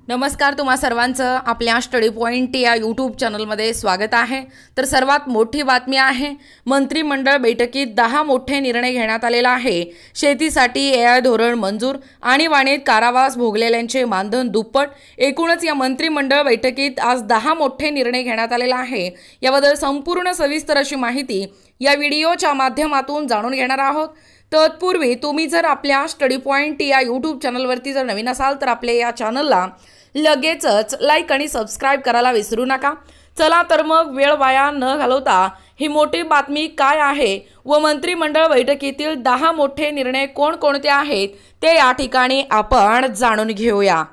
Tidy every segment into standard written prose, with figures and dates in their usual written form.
नमस्कार, तुम्हा सर्वांचं आपल्या स्टडी पॉइंट या यूट्यूब चॅनलमध्ये स्वागत आहे। तर सर्वात मोठी बातमी आहे, मंत्रिमंडळ बैठकीत 10 मोठे निर्णय घेण्यात आलेला आहे। शेतीसाठी एआय धोरण मंजूर, आणीबाणीत कारावास भोगलेल्यांचे मानधन दुप्पट। एकूणच या मंत्रिमंडळ बैठकीत आज 10 मोठे निर्णय घेण्यात आलेला आहे। याबद्दल संपूर्ण सविस्तर अशी माहिती या व्हिडिओच्या माध्यमातून जाणून घेणार आहोत। तत्पूर्वी तुम्ही जर आपल्या स्टडी पॉइंट या यूट्यूब चॅनलवरती जर नवीन असाल तर आपल्या या चॅनलला लगेचच लाईक आणि सबस्क्राइब करायला विसरू नका। चला तर मग वेळ वाया न घालवता ही मोठी बातमी काय आहे व मंत्रिमंडळ बैठकीतील 10 मोठे निर्णय कोणकोणते आहेत ते या ठिकाणी आपण जाणून घेऊया।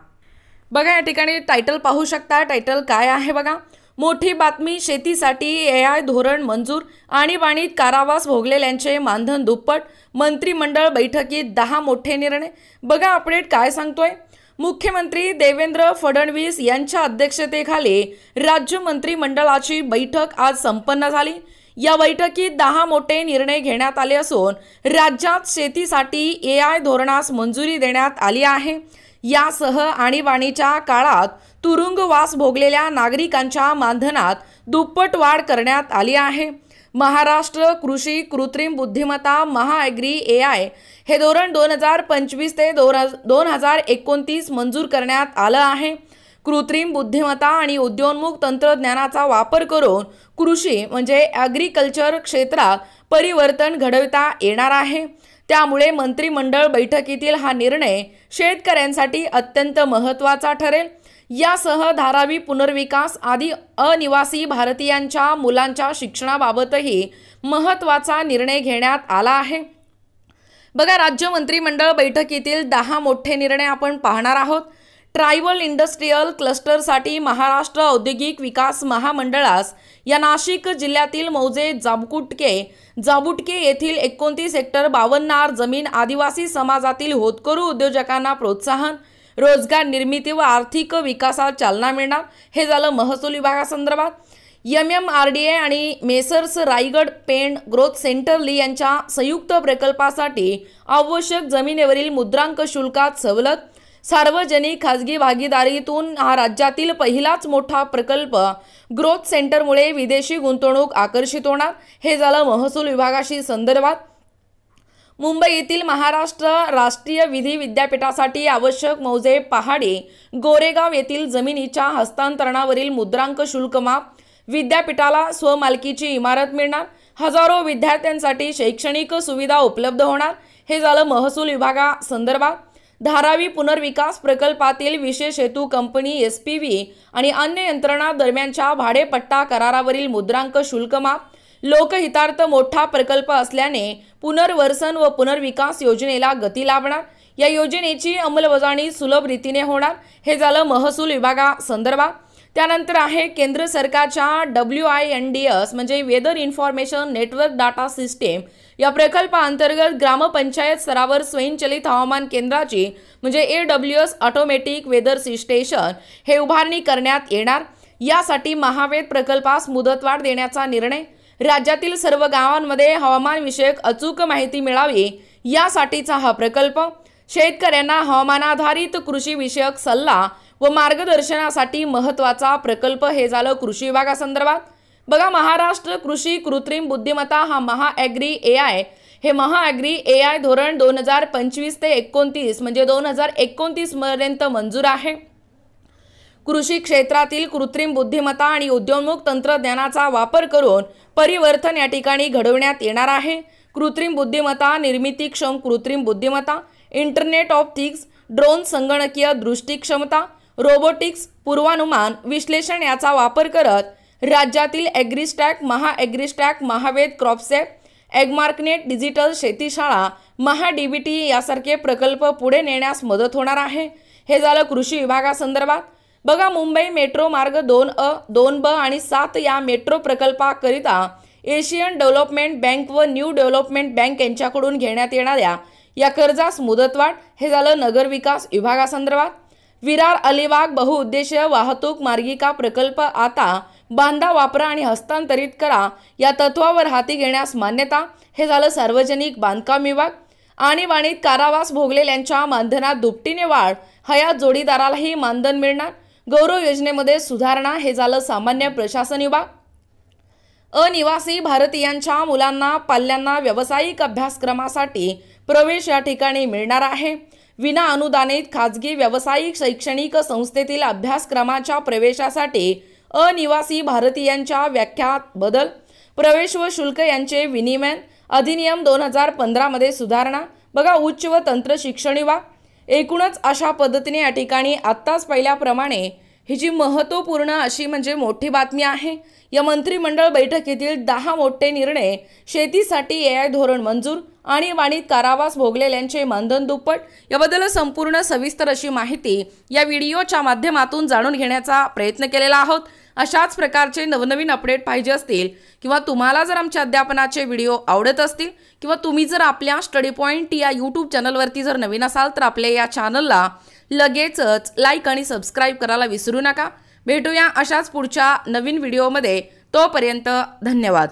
बघा, या ठिकाणी टायटल पाहू शकता। टायटल काय आहे बघा, मोठी बातमी, शेतीसाठी एआय धोरण मंजूर, आणीबाणीत कारावास भोगलेल्यांचे मानधन दुप्पट। मंत्रिमंडळ बैठकीत 10 मोठे निर्णय। बघा अपडेट काय सांगतोय। मुख्यमंत्री देवेंद्र फडणवीस यांच्या अध्यक्षतेखाली राज्य मंत्रिमंडळाची बैठक आज संपन्न झाली। या बैठकीत 10 मोठे निर्णय घेण्यात आले असून राज्यात शेतीसाठी एआय धोरणास मंजुरी देण्यात आली आहे। यासह आणीबाणीच्या काळात तुरुंगवास भोगलेल्या नागरिकांच्या मानधनात दुप्पट वाढ करण्यात आली आहे। महाराष्ट्र कृषी कृत्रिम बुद्धिमत्ता महाअग्री एआय हे धोरण 2025 ते 2029 मंजूर करण्यात आलं आहे। कृत्रिम बुद्धिमत्ता आणि उद्योन्मुख तंत्रज्ञानाचा वापर करून कृषी म्हणजे ॲग्रिकल्चर क्षेत्रात परिवर्तन घडवता येणार आहे। त्यामुळे मंत्रिमंडळ बैठकीतील हा निर्णय शेतकऱ्यांसाठी अत्यंत महत्त्वाचा ठरेल। यासह धारावी पुनर्विकास आदी अनिवासी भारतीयांच्या मुलांच्या शिक्षणाबाबतही महत्त्वाचा निर्णय घेण्यात आला आहे। बघा, राज्य मंत्रिमंडळ बैठकीतील 10 मोठे निर्णय आपण पाहणार आहोत। ट्रायबल इंडस्ट्रियल क्लस्टरसाठी महाराष्ट्र औद्योगिक विकास महामंडळास या नाशिक जिल्ह्यातील मौजे जाबुटके येथील 29 हेक्टर 52 आर जमीन आदिवासी समाजातील होतकरू उद्योजकांना प्रोत्साहन, रोजगार निर्मिती व आर्थिक विकासात चालना मिळणार। हे झालं महसूल विभागासंदर्भात। MMRDA आणि Messrs Raigad Pen growth centre ली यांच्या संयुक्त प्रकल्पासाठी आवश्यक जमिनीवरील मुद्रांक शुल्कात सवलत। सार्वजनिक खाजगी भागीदारीतून हा राज्यातील पहिलाच मोठा प्रकल्प। ग्रोथ सेंटरमुळे विदेशी गुंतवणूक आकर्षित होणार। हे झालं महसूल विभागाशी संदर्भात। मुंबई येथील महाराष्ट्र राष्ट्रीय विधी विद्यापीठासाठी आवश्यक मौजे पहाडी गोरेगाव येथील जमिनीच्या हस्तांतरणावरील मुद्रांक शुल्क माफ। विद्यापीठाला स्वमालकीची इमारत मिळणार। हजारो विद्यार्थ्यांसाठी शैक्षणिक सुविधा उपलब्ध होणार। हे झालं महसूल विभागासंदर्भात। धारावी पुनर्विकास प्रकल्पातील विशेष हेतू कंपनी SPV आणि अन्य यंत्रणा दरम्यानच्या भाडेपट्टा करारावरील मुद्रांक शुल्क माफ। लोकहितार्थ मोठा प्रकल्प असल्याने पुनर्वसन व पुनर्विकास योजनेला गती लाभणार। या योजनेची अंमलबजावणी सुलभ रीतीने होणार। हे झालं महसूल विभागासंदर्भात। त्यानंतर आहे केंद्र सरकारच्या WINDS म्हणजे weather information network data system या प्रकल्पाअंतर्गत ग्रामपंचायत स्तरावर स्वयंचलित हवामान केंद्राची म्हणजे AWS ऑटोमॅटिक वेदर स्टेशन हे उभारणी करण्यात येणार। यासाठी महावेद प्रकल्पास मुदतवाढ देण्याचा निर्णय। राज्यातील सर्व गावांमध्ये हवामानविषयक अचूक माहिती मिळावी यासाठीचा हा प्रकल्प। शेतकऱ्यांना हवामानाधारित कृषी विषयक सल्ला व मार्गदर्शनासाठी महत्त्वाचा प्रकल्प। हे झालं कृषी विभागासंदर्भात। बघा, महाराष्ट्र कृषी कृत्रिम बुद्धिमत्ता हा महाअग्री एआय धोरण 2025 ते 29 म्हणजे 2029 पर्यंत मंजूर आहे। कृषी क्षेत्रातील कृत्रिम बुद्धिमत्ता आणि उद्योन्मुख तंत्रज्ञानाचा वापर करून परिवर्तन या ठिकाणी घडवण्यात येणार आहे। कृत्रिम बुद्धिमत्ता, निर्मितीक्षम कृत्रिम बुद्धिमत्ता, इंटरनेट ऑफ थिंग्स, ड्रोन, संगणकीय दृष्टी क्षमता, रोबोटिक्स, पूर्वानुमान विश्लेषण याचा वापर करत राज्यातील ॲग्रिस्टॅक, महाॲग्रिस्टॅक, महावेद क्रॉपसेट, ॲग्मार्कनेट, डिजिटल शेतीशाळा, महाDBT यासारखे प्रकल्प पुढे नेण्यास मदत होणार आहे। हे झालं कृषी विभागासंदर्भात। बघा, मुंबई मेट्रो मार्ग 2A, 2B आणि 7 या मेट्रो प्रकल्पाकरिता एशियन डेव्हलपमेंट बँक व न्यू डेव्हलपमेंट बँक यांच्याकडून घेण्यात येणाऱ्या या कर्जास मुदतवाढ। हे झालं नगरविकास विभागासंदर्भात। विरार अलिबाग बहुउद्देशीय वाहतूक मार्गिका प्रकल्प आता बांधा, वापरा आणि हस्तांतरित करा या तत्वावर हाती घेण्यास मान्यता। हे झालं सार्वजनिक बांधकाम विभाग। आणीबाणीत कारावास भोगलेल्यांच्या मानधनात दुपटीने वाढ हयात जोडीदारालाही मानधन मिळणार। गौरव योजनेमध्ये सुधारणा, हे झालं सामान्य प्रशासन विभाग। अनिवासी भारतीयांच्या मुलांना पाल्यांना व्यावसायिक अभ्यासक्रमासाठी प्रवेश या ठिकाणी मिळणार आहे। विना अनुदानित खाजगी व्यावसायिक शैक्षणिक संस्थेतील अभ्यासक्रमाच्या प्रवेशासाठी अनिवासी भारतीयांच्या व्याख्यात बदल, प्रवेश व शुल्क यांचे विनिमय, अधिनियम 2015 मध्ये सुधारणा। बघा, उच्च व तंत्र शिक्षण विभाग। एकूणच अशा पद्धतीने या ठिकाणी आत्ताच पाहिल्याप्रमाणे ही जी महत्त्वपूर्ण अशी म्हणजे मोठी बातमी आहे। या मंत्रिमंडळ बैठकीतील 10 मोठे निर्णय, शेतीसाठी AI धोरण मंजूर आणि वाणिज्य कारावास भोगलेल्यांचे मानधन दुप्पट, याबद्दल संपूर्ण सविस्तर अशी माहिती या व्हिडिओच्या माध्यमातून जाणून घेण्याचा प्रयत्न केलेला आहोत। अशाच प्रकारचे नवनवीन अपडेट पाहिजे असतील किंवा तुम्हाला जर आमच्या अध्यापनाचे व्हिडिओ आवडत असतील किंवा तुम्ही जर आपल्या स्टडी पॉइंट या यूट्यूब चॅनलवरती जर नवीन असाल तर आपल्या या चॅनलला लगेचच लाईक आणि सबस्क्राईब करायला विसरू नका। भेटूया अशाच पुढच्या नवीन व्हिडिओमध्ये। तोपर्यंत धन्यवाद।